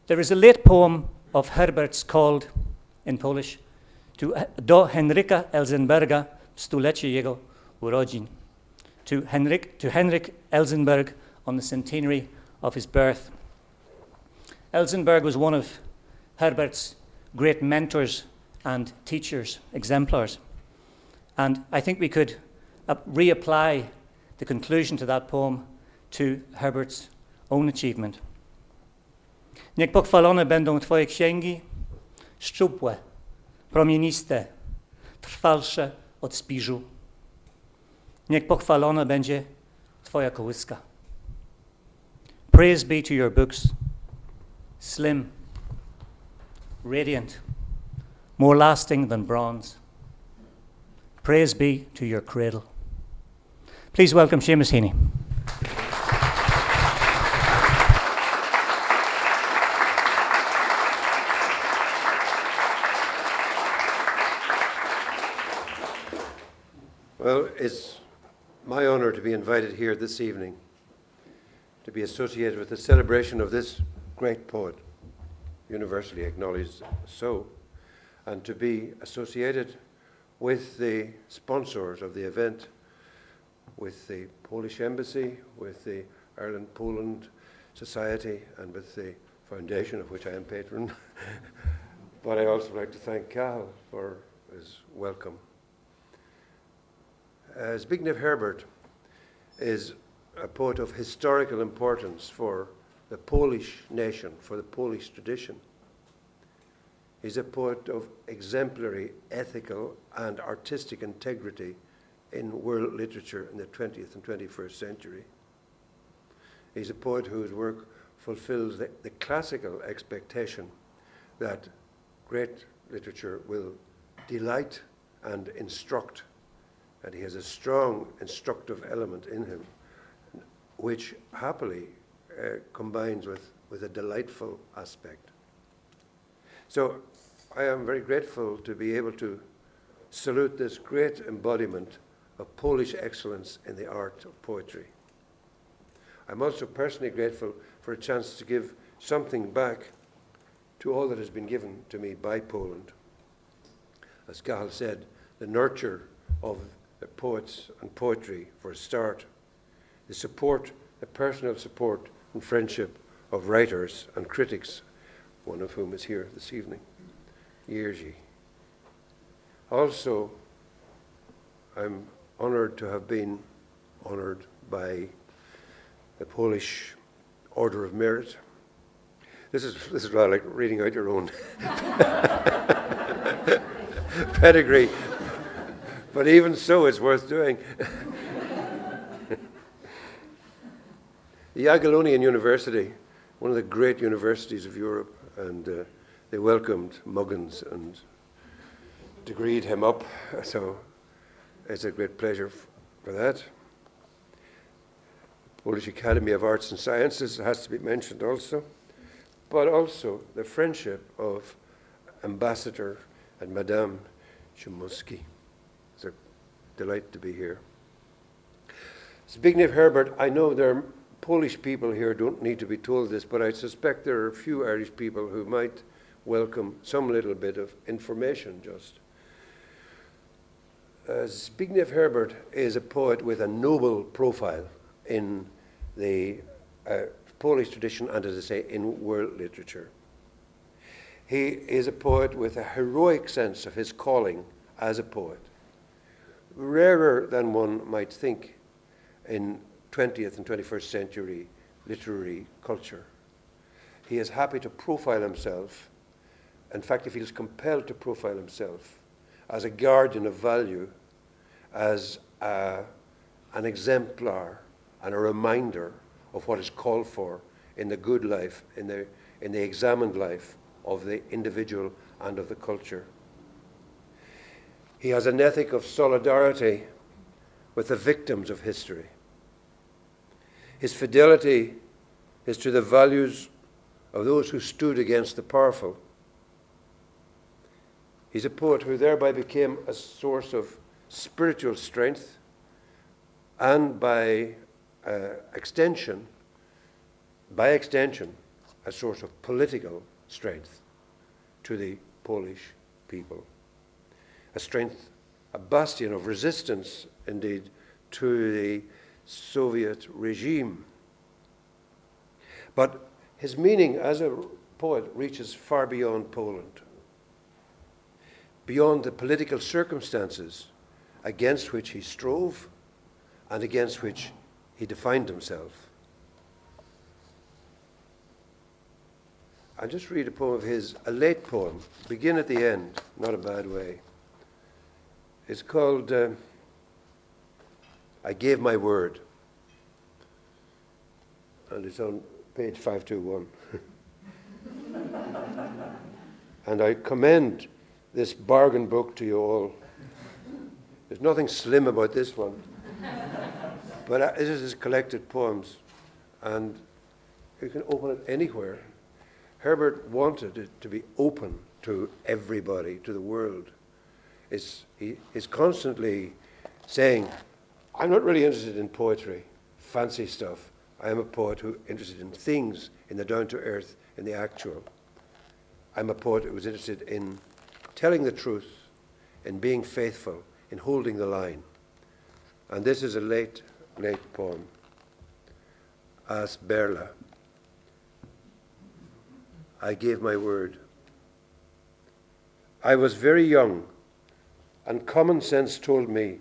There is a late poem of Herbert's called, in Polish, Do Henryka Elzenberga stulecie jego urodzin. To Henrik Elzenberg on the centenary of his birth. Elzenberg was one of Herbert's great mentors and teachers, exemplars. And I think we could reapply the conclusion to that poem to Herbert's own achievement. Niech pochwalone będą Twoje księgi, szczupłe, promieniste, trwalsze od spiżu. Niech pochwalona będzie Twoja kołyska. Praise be to your books, slim, radiant, more lasting than bronze. Praise be to your cradle. Please welcome Seamus Heaney. Well, it's my honor to be invited here this evening to be associated with the celebration of this great poet, universally acknowledged so, and to be associated with the sponsors of the event, with the Polish Embassy, with the Ireland-Poland Society, and with the foundation of which I am patron. But I also like to thank Cathal for his welcome. Zbigniew Herbert is a poet of historical importance for the Polish nation, for the Polish tradition. He's a poet of exemplary ethical and artistic integrity in world literature in the 20th and 21st century. He's a poet whose work fulfills the classical expectation that great literature will delight and instruct, and he has a strong instructive element in him, which happily combines with a delightful aspect. So I am very grateful to be able to salute this great embodiment of Polish excellence in the art of poetry. I'm also personally grateful for a chance to give something back to all that has been given to me by Poland. As Cathal said, the nurture of the poets and poetry for a start, the support, the personal support and friendship of writers and critics, one of whom is here this evening, Jerzy. Also, I'm honored to have been honored by the Polish Order of Merit. This is rather like reading out your own pedigree, but even so, it's worth doing. The Jagiellonian University, one of the great universities of Europe, and they welcomed Muggins and degreed him up, so it's a great pleasure for that. Polish Academy of Arts and Sciences has to be mentioned also, but also the friendship of Ambassador and Madame Chumuski. It's a delight to be here. Zbigniew Herbert, I know there are Polish people here don't need to be told this, but I suspect there are a few Irish people who might welcome some little bit of information just. Zbigniew Herbert is a poet with a noble profile in the Polish tradition and, as I say, in world literature. He is a poet with a heroic sense of his calling as a poet, rarer than one might think in 20th and 21st century literary culture. He is happy to profile himself. In fact, he feels compelled to profile himself as a guardian of value, as an exemplar and a reminder of what is called for in the good life, in the examined life of the individual and of the culture. He has an ethic of solidarity with the victims of history. His fidelity is to the values of those who stood against the powerful. He's a poet who thereby became a source of spiritual strength and by extension, a source of political strength to the Polish people. A strength, a bastion of resistance, indeed, to the Soviet regime. But his meaning as a poet reaches far beyond Poland, beyond the political circumstances against which he strove and against which he defined himself. I'll just read a poem of his, a late poem, begin at the end, not a bad way. It's called I Gave My Word, and it's on page 521. And I commend this bargain book to you all. There's nothing slim about this one. But this is his collected poems, and you can open it anywhere. Herbert wanted it to be open to everybody, to the world. He's constantly saying, I'm not really interested in poetry, fancy stuff. I am a poet who's interested in things, in the down-to-earth, in the actual. I'm a poet who was interested in telling the truth, in being faithful, in holding the line. And this is a late poem, As Berla. I gave my word. I was very young, and common sense told me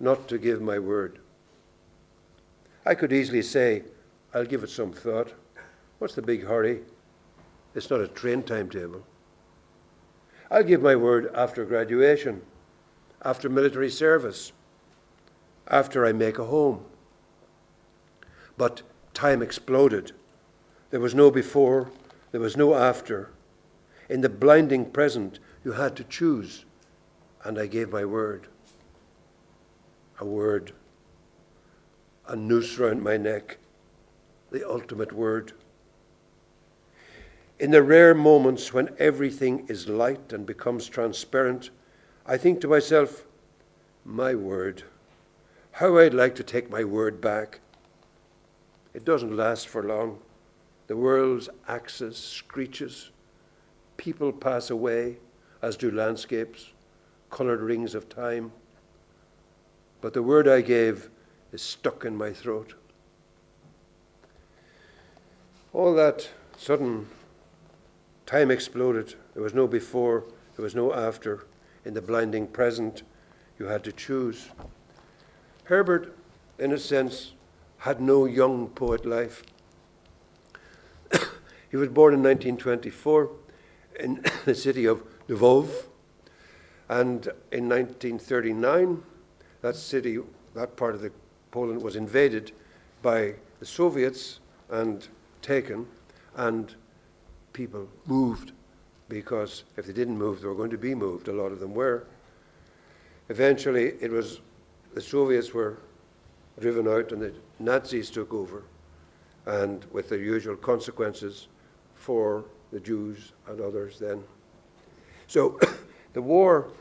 not to give my word. I could easily say, I'll give it some thought. What's the big hurry? It's not a train timetable. I'll give my word after graduation, after military service, after I make a home. But time exploded. There was no before, there was no after. In the blinding present, you had to choose, and I gave my word. A word, a noose round my neck, the ultimate word. In the rare moments when everything is light and becomes transparent, I think to myself, my word, how I'd like to take my word back. It doesn't last for long. The world's axis screeches. People pass away, as do landscapes, colored rings of time. But the word I gave is stuck in my throat. All that sudden time exploded. There was no before, there was no after. In the blinding present, you had to choose. Herbert, in a sense, had no young poet life. He was born in 1924 in the city of Lwów, and in 1939, that part of Poland was invaded by the Soviets and taken, and people moved, because if they didn't move, they were going to be moved. A lot of them were. Eventually, the Soviets were driven out and the Nazis took over, and with the usual consequences for the Jews and others then. So the war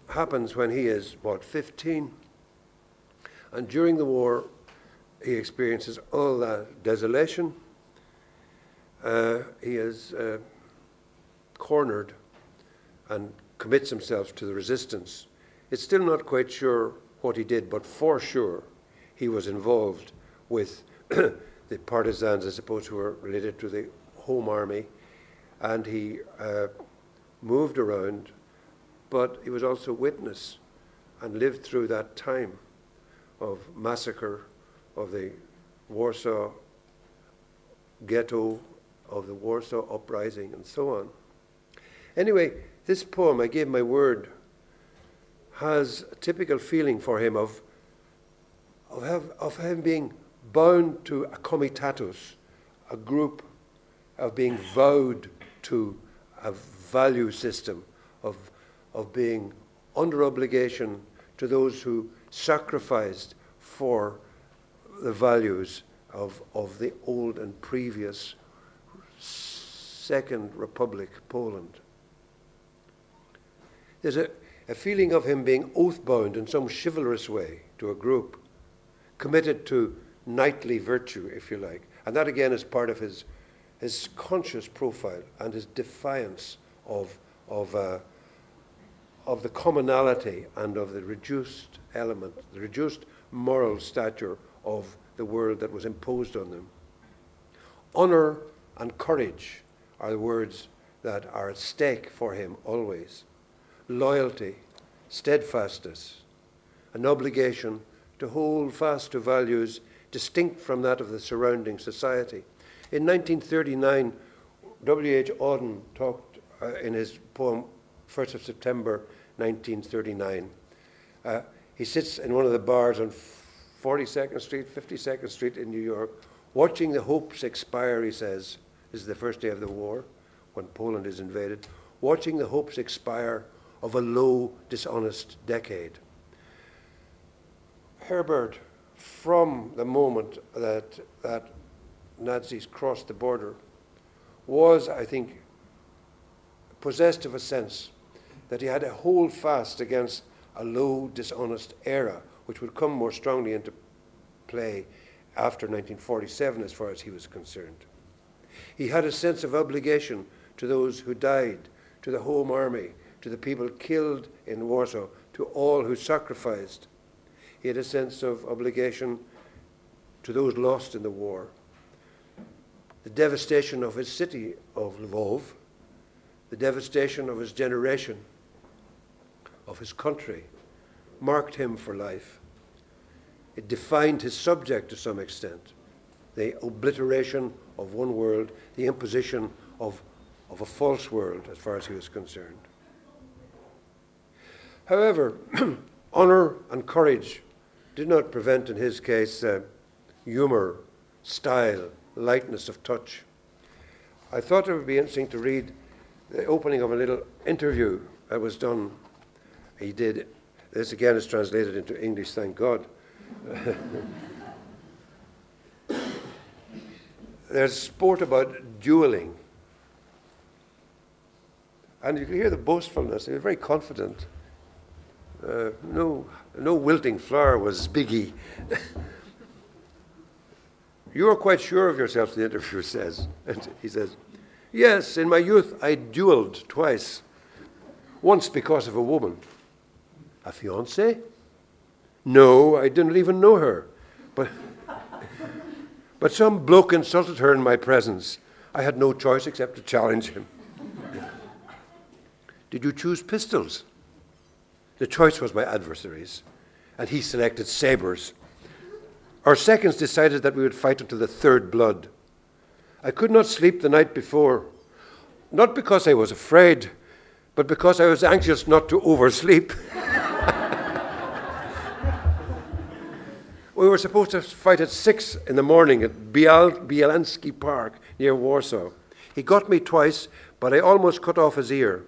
happens when he is, 15? And during the war, he experiences all that desolation. He is cornered and commits himself to the resistance. It's still not quite sure what he did, but for sure he was involved with the partisans, I suppose, who were related to the Home Army, and he moved around, but he was also witness and lived through that time of massacre, of the Warsaw ghetto, of the Warsaw uprising, and so on. Anyway, this poem, I Gave My Word, has a typical feeling for him of him being bound to a comitatus, a group, of being vowed to a value system, of being under obligation to those who sacrificed for the values of the old and previous Second Republic Poland. There's a feeling of him being oath-bound in some chivalrous way to a group, committed to knightly virtue, if you like, And that again is part of his conscious profile and his defiance of the commonality and of the reduced element, the reduced moral stature of the world that was imposed on them. Honor and courage are the words that are at stake for him always. Loyalty, steadfastness, an obligation to hold fast to values distinct from that of the surrounding society. In 1939, W.H. Auden talked in his poem 1st of September 1939. He sits in one of the bars on 42nd Street, 52nd Street in New York, watching the hopes expire, he says. This is the first day of the war, when Poland is invaded. Watching the hopes expire of a low, dishonest decade. Herbert, from the moment that Nazis crossed the border, was, I think, possessed of a sense that he had to hold fast against a low, dishonest era, which would come more strongly into play after 1947, as far as he was concerned. He had a sense of obligation to those who died, to the Home Army, to the people killed in Warsaw, to all who sacrificed. He had a sense of obligation to those lost in the war. The devastation of his city of Lvov, the devastation of his generation, of his country, marked him for life. It defined his subject to some extent. The obliteration of one world, the imposition of a false world, as far as he was concerned. However, honor and courage did not prevent, in his case, humor, style, lightness of touch. I thought it would be interesting to read the opening of a little interview that was done. He did, this again is translated into English, thank God. There's sport about dueling. And you can hear the boastfulness. He was very confident. No wilting flower was Zbigniew. You are quite sure of yourself, the interviewer says. And he says, yes, in my youth I duelled twice. Once because of a woman. A fiancée? No, I didn't even know her. But some bloke insulted her in my presence. I had no choice except to challenge him. Did you choose pistols? The choice was my adversary's, and he selected sabres. Our seconds decided that we would fight until the third blood. I could not sleep the night before, not because I was afraid, but because I was anxious not to oversleep. We were supposed to fight at 6 in the morning at Bielansky Park near Warsaw. He got me twice, but I almost cut off his ear.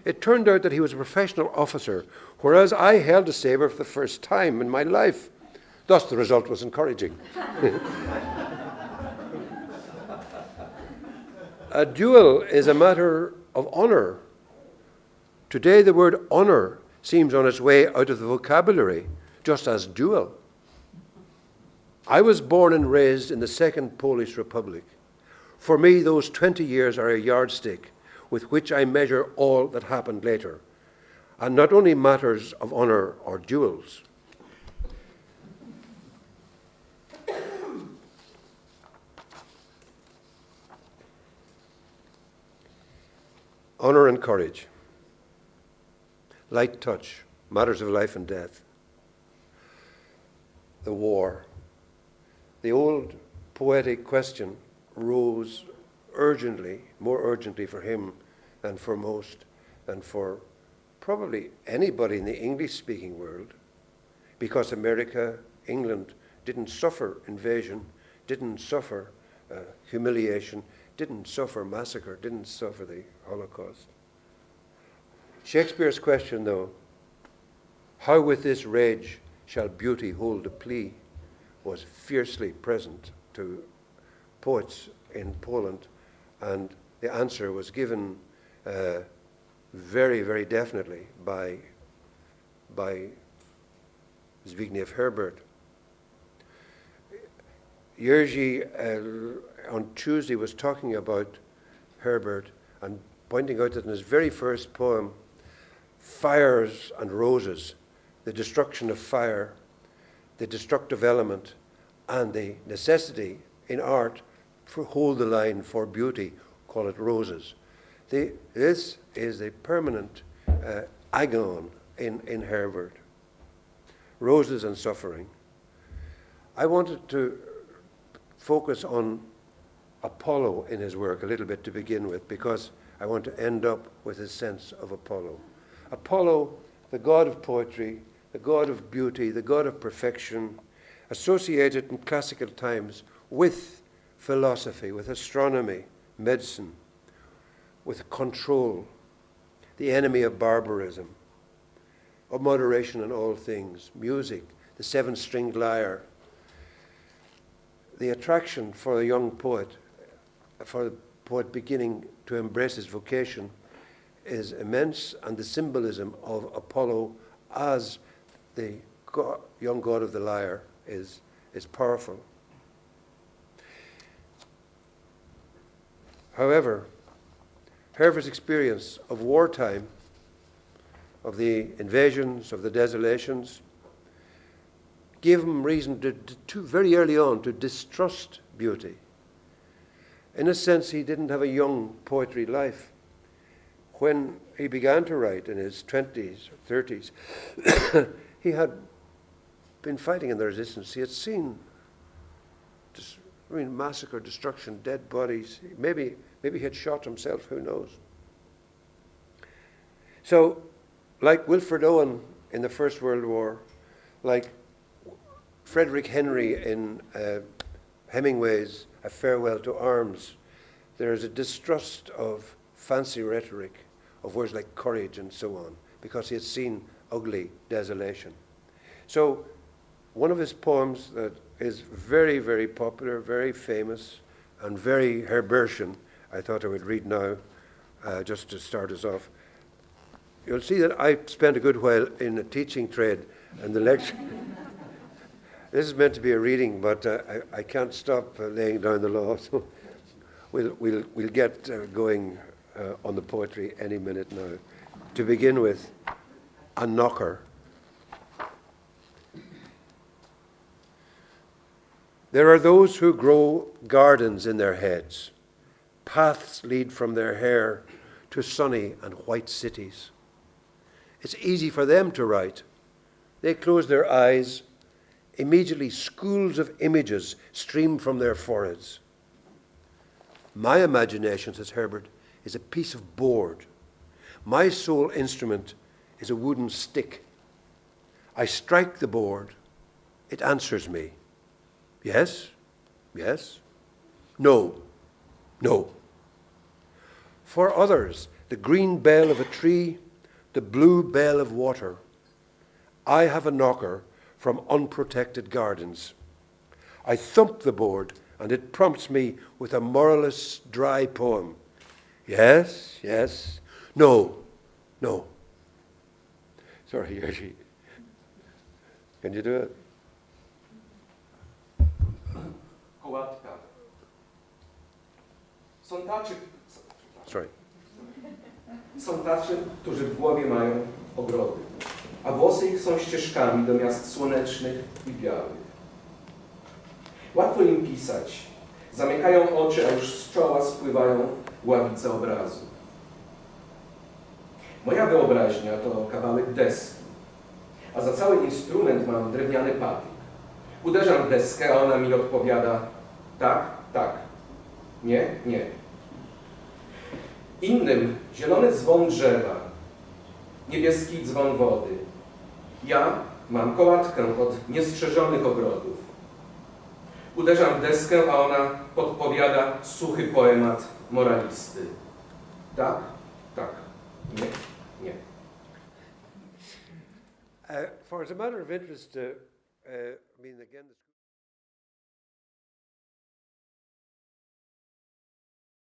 It turned out that he was a professional officer, whereas I held a saber for the first time in my life. Thus, the result was encouraging. A duel is a matter of honor. Today, the word honor seems on its way out of the vocabulary, just as duel. I was born and raised in the Second Polish Republic. For me, those 20 years are a yardstick with which I measure all that happened later, and not only matters of honor or duels. Honor and courage, light touch, matters of life and death, the war. The old poetic question rose urgently, more urgently for him than for most, than for probably anybody in the English-speaking world, because America, England didn't suffer invasion, didn't suffer humiliation, didn't suffer massacre, didn't suffer the Holocaust. Shakespeare's question, though, how with this rage shall beauty hold a plea, was fiercely present to poets in Poland, and the answer was given very, very definitely by Zbigniew Herbert. Jerzy on Tuesday was talking about Herbert and pointing out that in his very first poem, Fires and Roses, the destruction of fire, the destructive element, and the necessity in art for hold the line for beauty, call it roses. This is a permanent agon in Herbert. Roses and suffering. I wanted to focus on Apollo in his work a little bit to begin with, because I want to end up with his sense of Apollo. Apollo, the god of poetry, the god of beauty, the god of perfection, associated in classical times with philosophy, with astronomy, medicine, with control, the enemy of barbarism, of moderation in all things, music, the seven-stringed lyre. The attraction for a young poet, for the poet beginning to embrace his vocation, is immense, and the symbolism of Apollo as the young god of the lyre is powerful. However, Herbert's experience of wartime, of the invasions, of the desolations, gave him reason to very early on to distrust beauty. In a sense, he didn't have a young poetry life. When he began to write in his 20s or 30s, he had been fighting in the resistance. He had seen massacre, destruction, dead bodies. Maybe he had shot himself, who knows. So, like Wilfred Owen in the First World War, like Frederick Henry in Hemingway's A Farewell to Arms, there is a distrust of fancy rhetoric, of words like courage and so on, because he had seen ugly desolation. So one of his poems that is very, very popular, very famous, and very Herbertian, I thought I would read now, just to start us off. You'll see that I spent a good while in a teaching trade, and the lecture... This is meant to be a reading, but I can't stop laying down the law, so we'll get going on the poetry any minute now. To begin with, A Knocker. There are those who grow gardens in their heads. Paths lead from their hair to sunny and white cities. It's easy for them to write. They close their eyes. Immediately, schools of images stream from their foreheads. My imagination, says Herbert, is a piece of board. My sole instrument is a wooden stick. I strike the board. It answers me. Yes, yes. No, no. For others, the green bell of a tree, the blue bell of water. I have a knocker from unprotected gardens. I thump the board, and it prompts me with a moralist, dry poem. Yes, yes. No, no. Sorry, Jerzy. Can you do it? Kołatka. Sorry. Są tacy, którzy w głowie mają ogrody, a włosy ich są ścieżkami do miast słonecznych i białych. Łatwo im pisać. Zamykają oczy, a już z czoła spływają ławice obrazu. Moja wyobraźnia to kawałek deski, a za cały instrument mam drewniany patyk. Uderzam w deskę, a ona mi odpowiada tak, tak, nie, nie. Innym zielony dzwon drzewa, niebieski dzwon wody. Ja mam kołatkę od niestrzeżonych ogrodów. Uderzam w deskę, a ona podpowiada suchy poemat moralisty. Tak, tak, nie, nie. For as a matter of interest, I mean, again,